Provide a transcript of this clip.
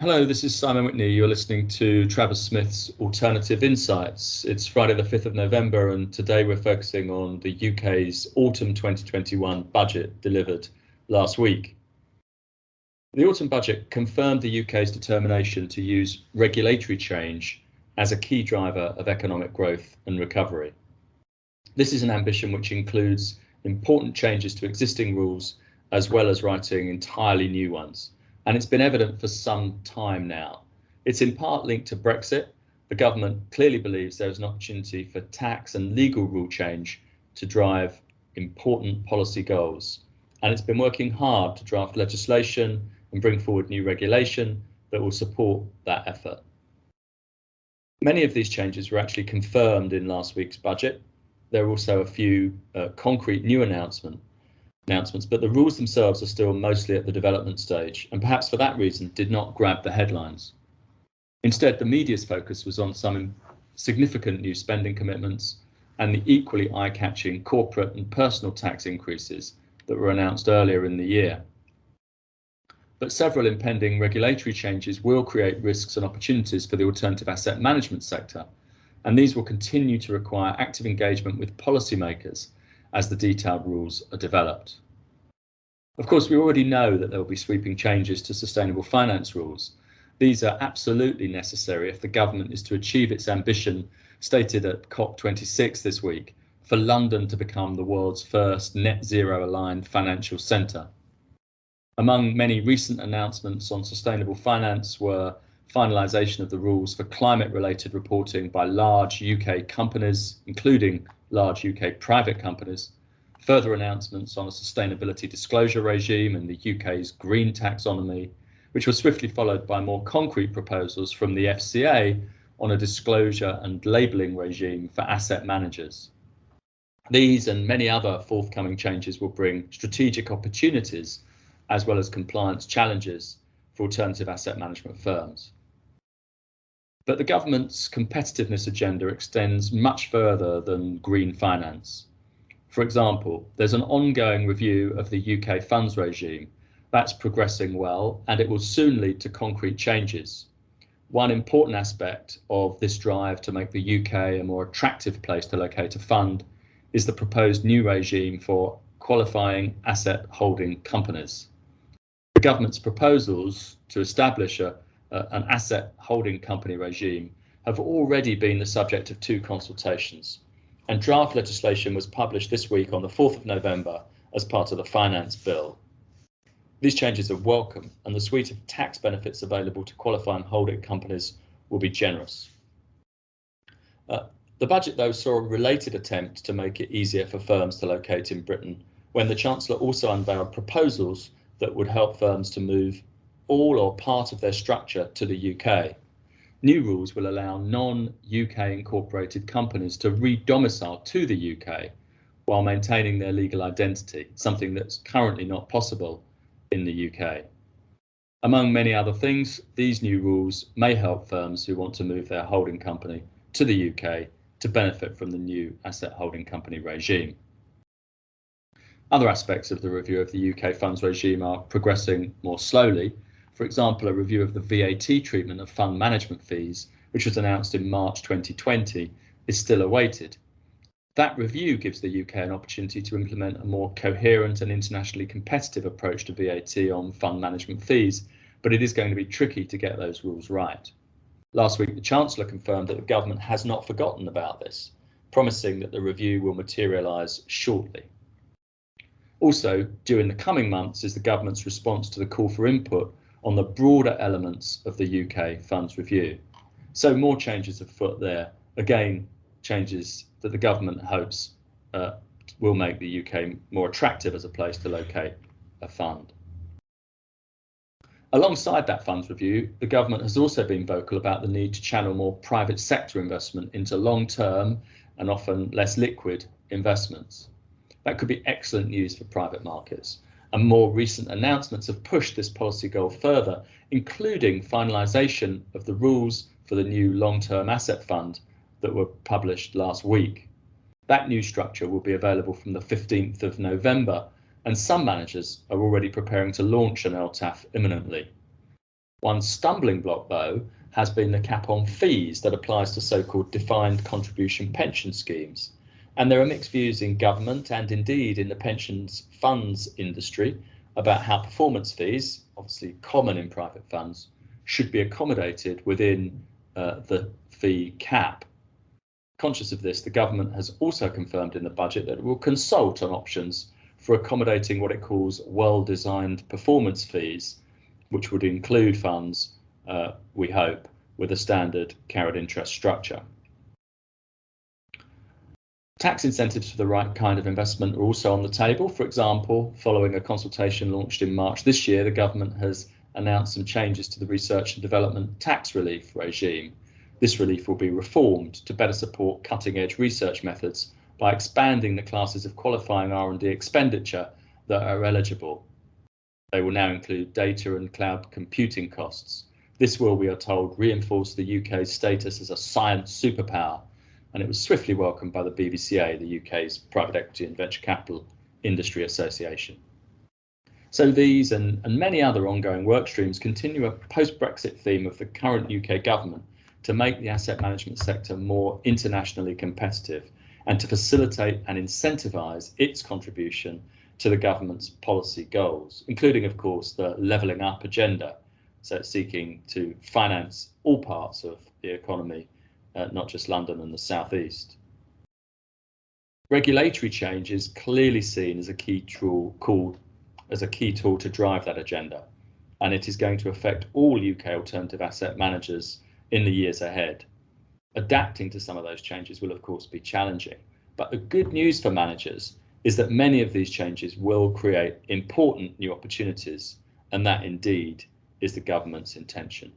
Hello, this is Simon Whitney. You're listening to Travis Smith's Alternative Insights. It's Friday the 5th of November, and today we're focusing on the UK's autumn 2021 budget delivered last week. The autumn budget confirmed the UK's determination to use regulatory change as a key driver of economic growth and recovery. This is an ambition which includes important changes to existing rules as well as writing entirely new ones. And it's been evident for some time now. It's in part linked to Brexit. The government clearly believes there is an opportunity for tax and legal rule change to drive important policy goals. And it's been working hard to draft legislation and bring forward new regulation that will support that effort. Many of these changes were actually confirmed in last week's budget. There are also a few concrete new announcements, but the rules themselves are still mostly at the development stage, and perhaps for that reason did not grab the headlines. Instead, the media's focus was on some significant new spending commitments and the equally eye-catching corporate and personal tax increases that were announced earlier in the year. But several impending regulatory changes will create risks and opportunities for the alternative asset management sector, and these will continue to require active engagement with policymakers as the detailed rules are developed. Of course, we already know that there will be sweeping changes to sustainable finance rules. These are absolutely necessary if the government is to achieve its ambition stated at COP26 this week for London to become the world's first net zero aligned financial centre. Among many recent announcements on sustainable finance were finalisation of the rules for climate related reporting by large UK companies, including large UK private companies, further announcements on a sustainability disclosure regime and the UK's green taxonomy, which was swiftly followed by more concrete proposals from the FCA on a disclosure and labelling regime for asset managers. These and many other forthcoming changes will bring strategic opportunities as well as compliance challenges for alternative asset management firms. But the government's competitiveness agenda extends much further than green finance. For example, there's an ongoing review of the UK funds regime. That's progressing well, and it will soon lead to concrete changes. One important aspect of this drive to make the UK a more attractive place to locate a fund is the proposed new regime for qualifying asset holding companies. The government's proposals to establish an asset holding company regime have already been the subject of 2 consultations, and draft legislation was published this week on the 4th of November as part of the Finance Bill. These changes are welcome, and the suite of tax benefits available to qualifying holding companies will be generous. The budget, though, saw a related attempt to make it easier for firms to locate in Britain when the Chancellor also unveiled proposals that would help firms to move all or part of their structure to the UK. New rules will allow non-UK incorporated companies to re-domicile to the UK while maintaining their legal identity, something that's currently not possible in the UK. Among many other things, these new rules may help firms who want to move their holding company to the UK to benefit from the new asset holding company regime. Other aspects of the review of the UK funds regime are progressing more slowly. For example, a review of the VAT treatment of fund management fees, which was announced in March 2020, is still awaited. That review gives the UK an opportunity to implement a more coherent and internationally competitive approach to VAT on fund management fees, but it is going to be tricky to get those rules right. Last week, the Chancellor confirmed that the government has not forgotten about this, promising that the review will materialise shortly. Also, due in the coming months is the government's response to the call for input on the broader elements of the UK funds review. So more changes afoot there, again, changes that the government hopes will make the UK more attractive as a place to locate a fund. Alongside that funds review, the government has also been vocal about the need to channel more private sector investment into long-term and often less liquid investments. That could be excellent news for private markets, and more recent announcements have pushed this policy goal further, including finalisation of the rules for the new long-term asset fund that were published last week. That new structure will be available from the 15th of November, and some managers are already preparing to launch an LTAF imminently. One stumbling block, though, has been the cap on fees that applies to so-called defined contribution pension schemes. And there are mixed views in government and indeed in the pensions funds industry about how performance fees, obviously common in private funds, should be accommodated within the fee cap. Conscious of this, the government has also confirmed in the budget that it will consult on options for accommodating what it calls well-designed performance fees, which would include funds, we hope, with a standard carried interest structure. Tax incentives for the right kind of investment are also on the table. For example, following a consultation launched in March this year, the government has announced some changes to the research and development tax relief regime. This relief will be reformed to better support cutting-edge research methods by expanding the classes of qualifying R&D expenditure that are eligible. They will now include data and cloud computing costs. This will, we are told, reinforce the UK's status as a science superpower, and it was swiftly welcomed by the BVCA, the UK's private equity and venture capital industry association. So these and many other ongoing work streams continue a post-Brexit theme of the current UK government to make the asset management sector more internationally competitive and to facilitate and incentivise its contribution to the government's policy goals, including, of course, the levelling up agenda. So it's seeking to finance all parts of the economy, not just London and the South East. Regulatory change is clearly seen as a key tool to drive that agenda, and it is going to affect all UK alternative asset managers in the years ahead. Adapting to some of those changes will, of course, be challenging, but the good news for managers is that many of these changes will create important new opportunities, and that indeed is the government's intention.